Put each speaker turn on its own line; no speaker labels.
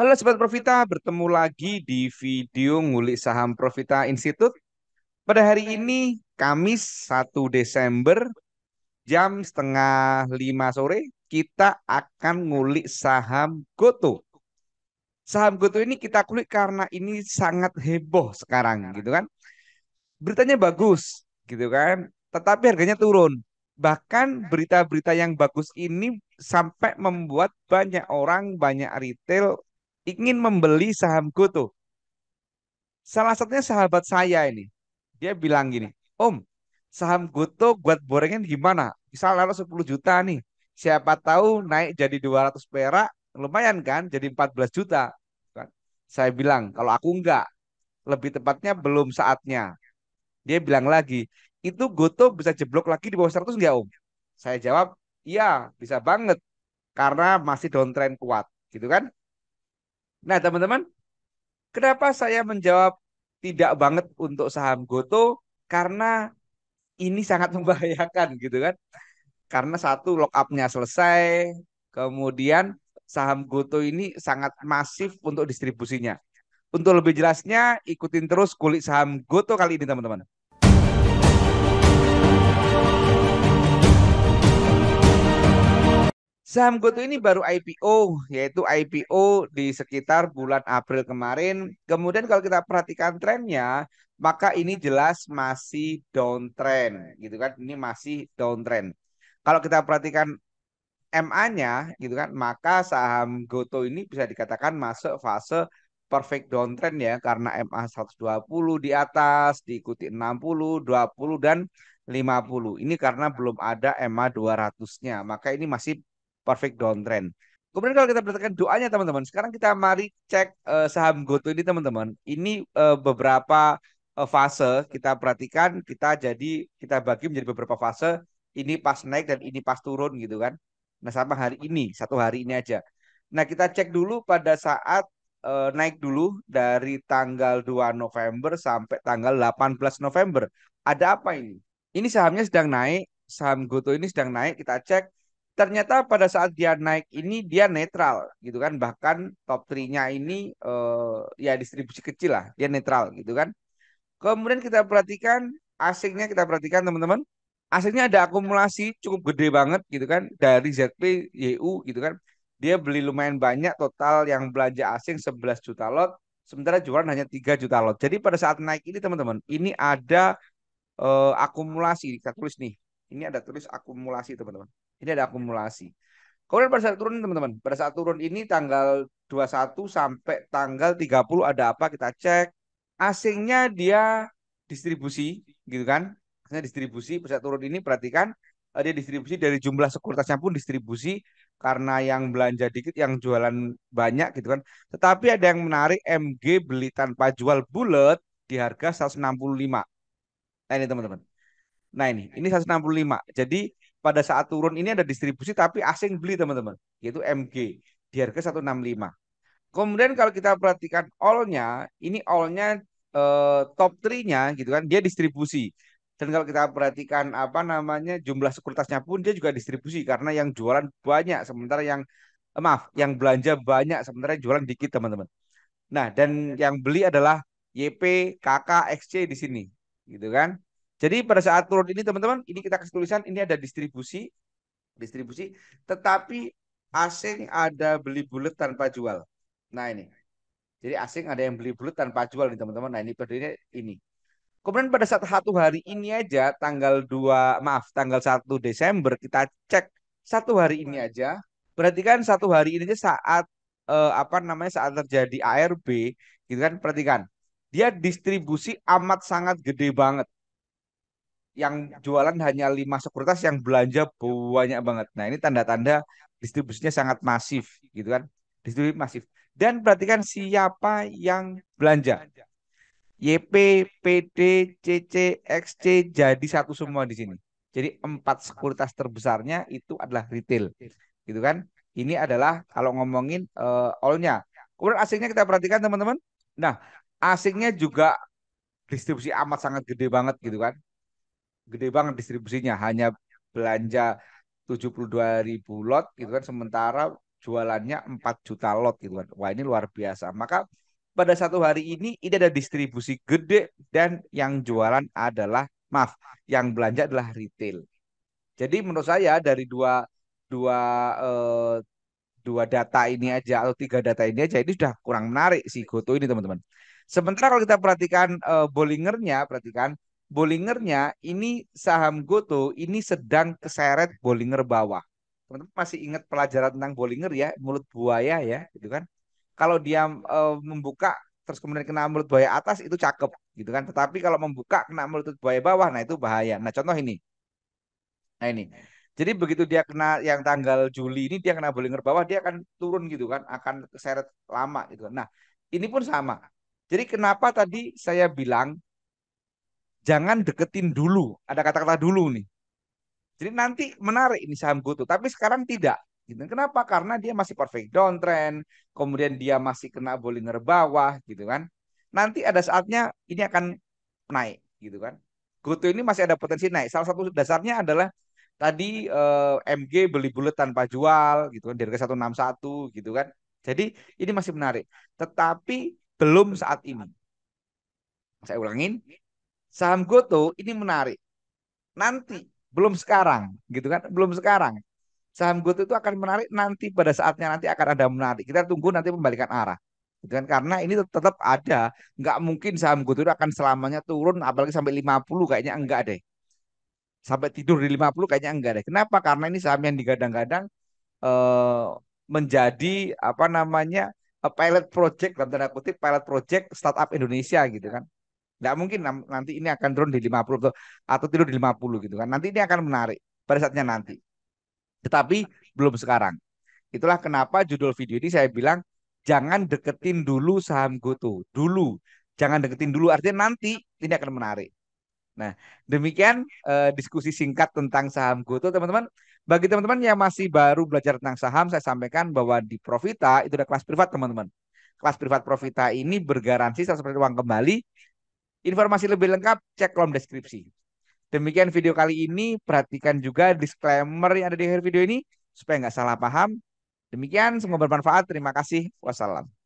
Halo Sobat Profita, bertemu lagi di video ngulik saham Profita Institute. Pada hari ini, Kamis 1 Desember, jam setengah 5 sore, kita akan ngulik saham Goto. Saham Goto ini kita kulik karena ini sangat heboh sekarang, gitu kan. Beritanya bagus, gitu kan, tetapi harganya turun. Bahkan berita-berita yang bagus ini sampai membuat banyak orang, banyak retail ingin membeli saham Goto. Salah satunya sahabat saya ini. Dia bilang gini, Om, saham Goto buat borengan gimana? Misal naruh 10 juta nih. Siapa tahu naik jadi 200 perak, lumayan kan? Jadi 14 juta. Kan? Saya bilang, kalau aku enggak, lebih tepatnya belum saatnya. Dia bilang lagi, itu Goto bisa jeblok lagi di bawah 100 enggak Om? Saya jawab, iya bisa banget. Karena masih downtrend kuat. Gitu kan? Nah teman-teman, kenapa saya menjawab tidak banget untuk saham Goto? Karena ini sangat membahayakan gitu kan. Karena satu lock up-nya selesai, kemudian saham Goto ini sangat masif untuk distribusinya. Untuk lebih jelasnya, ikutin terus kulik saham Goto kali ini teman-teman. Saham Goto ini baru IPO, yaitu IPO di sekitar bulan April kemarin. Kemudian kalau kita perhatikan trennya, maka ini jelas masih downtrend, gitu kan? Ini masih downtrend. Kalau kita perhatikan MA-nya, gitu kan, maka saham Goto ini bisa dikatakan masuk fase perfect downtrend ya, karena MA 120 di atas, diikuti 60, 20 dan 50. Ini karena belum ada MA 200-nya, maka ini masih perfect downtrend. Kemudian kalau kita perhatikan doanya teman-teman, sekarang kita mari cek saham Goto ini teman-teman. Ini beberapa fase kita perhatikan, kita bagi menjadi beberapa fase. Ini pas naik dan ini pas turun gitu kan. Nah sama hari ini, 1 hari ini aja. Nah kita cek dulu pada saat naik dulu dari tanggal 2 November sampai tanggal 18 November. Ada apa ini? Ini sahamnya sedang naik, saham Goto ini sedang naik, kita cek. Ternyata pada saat dia naik ini dia netral gitu kan. Bahkan top 3-nya ini ya distribusi kecil lah, dia netral gitu kan. Kemudian kita perhatikan asingnya, kita perhatikan teman-teman. Asingnya ada akumulasi cukup gede banget gitu kan dari ZPYU gitu kan. Dia beli lumayan banyak, total yang belanja asing 11 juta lot, sementara jualan hanya 3 juta lot. Jadi pada saat naik ini teman-teman, ini ada akumulasi, kita tulis nih. Ini ada tulis akumulasi teman-teman. Ini ada akumulasi. Kemudian pada saat turun teman-teman, pada saat turun ini tanggal 21 sampai tanggal 30 ada apa kita cek. Asingnya dia distribusi gitu kan. Asingnya distribusi pada saat turun ini perhatikan dia distribusi dari jumlah sekuritasnya pun distribusi karena yang belanja dikit yang jualan banyak gitu kan. Tetapi ada yang menarik MG beli tanpa jual bulat di harga 165. Nah ini teman-teman. Nah ini 165. Jadi pada saat turun ini ada distribusi tapi asing beli teman-teman, yaitu MG di harga 165. Kemudian kalau kita perhatikan all-nya, ini all-nya top 3-nya gitu kan, dia distribusi. Dan kalau kita perhatikan apa namanya jumlah sekuritasnya pun dia juga distribusi karena yang jualan banyak sementara maaf, yang belanja banyak sementara yang jualan dikit teman-teman. Nah, dan yang beli adalah YP, KK, XC di sini, gitu kan. Jadi pada saat turun ini teman-teman, ini kita kasih tulisan ini ada distribusi, tetapi asing ada beli bulat tanpa jual. Nah ini, jadi asing ada yang beli bulat tanpa jual nih teman-teman. Nah ini kodenya ini. Kemudian pada saat 1 hari ini aja, tanggal 1 Desember kita cek 1 hari ini aja. Perhatikan 1 hari ini aja saat apa namanya saat terjadi ARB, gitu kan? Perhatikan, dia distribusi amat sangat gede banget. Yang jualan hanya 5 sekuritas, yang belanja banyak banget. Nah ini tanda-tanda distribusinya sangat masif, gitu kan? Distribusi masif. Dan perhatikan siapa yang belanja. YP, PD, CC, XC jadi satu semua di sini. Jadi 4 sekuritas terbesarnya itu adalah retail, gitu kan? Ini adalah kalau ngomongin all-nya. Kemudian asingnya kita perhatikan teman-teman. Nah, asingnya juga distribusi amat sangat gede banget gitu kan. Gede banget distribusinya, hanya belanja 72 ribu lot gitu kan. Sementara jualannya 4 juta lot gitu kan. Wah, ini luar biasa. Maka pada satu hari ini ada distribusi gede dan yang jualan adalah, maaf, yang belanja adalah retail. Jadi menurut saya dari dua dua eh, dua data ini aja atau tiga data ini aja ini sudah kurang menarik si Goto ini teman-teman. Sementara kalau kita perhatikan Bollingernya ini saham Goto ini sedang keseret Bollinger bawah. Teman-teman masih ingat pelajaran tentang Bollinger ya, mulut buaya ya, gitu kan? Kalau dia membuka terus kemudian kena mulut buaya atas itu cakep, gitu kan? Tetapi kalau membuka kena mulut buaya bawah, nah itu bahaya. Nah contoh ini. Nah ini. Jadi begitu dia kena yang tanggal Juli ini dia kena Bollinger bawah dia akan turun gitu kan, akan keseret lama gitu kan. Nah, ini pun sama. Jadi kenapa tadi saya bilang jangan deketin dulu. Ada kata-kata dulu nih. Jadi nanti menarik ini saham GoTo, tapi sekarang tidak. Gitu. Kenapa? Karena dia masih perfect downtrend, kemudian dia masih kena Bollinger bawah gitu kan. Nanti ada saatnya ini akan naik gitu kan. GoTo ini masih ada potensi naik. Salah satu dasarnya adalah tadi MG beli bulat tanpa jual gitu kan di harga 161 gitu kan. Jadi ini masih menarik. Tetapi belum saat ini. Saya ulangin, saham GoTo ini menarik. Nanti, belum sekarang gitu kan. Belum sekarang. Saham GoTo itu akan menarik nanti pada saatnya nanti akan ada menarik. Kita tunggu nanti pembalikan arah. Gitu kan? Karena ini tetap ada, nggak mungkin saham GoTo itu akan selamanya turun apalagi sampai 50 kayaknya enggak deh. Sampai tidur di 50 kayaknya enggak deh. Kenapa? Karena ini saham yang digadang-gadang eh, menjadi apa namanya pilot project dalam tanda kutip pilot project startup Indonesia gitu kan. Nggak mungkin nanti ini akan turun di 50 atau tidur di 50 gitu kan. Nanti ini akan menarik pada saatnya nanti. Tetapi belum sekarang. Itulah kenapa judul video ini saya bilang jangan deketin dulu saham GoTo. Dulu. Jangan deketin dulu artinya nanti ini akan menarik. Nah, demikian diskusi singkat tentang saham GoTo, teman-teman. Bagi teman-teman yang masih baru belajar tentang saham, saya sampaikan bahwa di Profita itu ada kelas privat, teman-teman. Kelas privat Profita ini bergaransi 100% uang kembali. Informasi lebih lengkap cek kolom deskripsi. Demikian video kali ini. Perhatikan juga disclaimer yang ada di akhir video ini supaya nggak salah paham. Demikian, semoga bermanfaat. Terima kasih. Wassalam.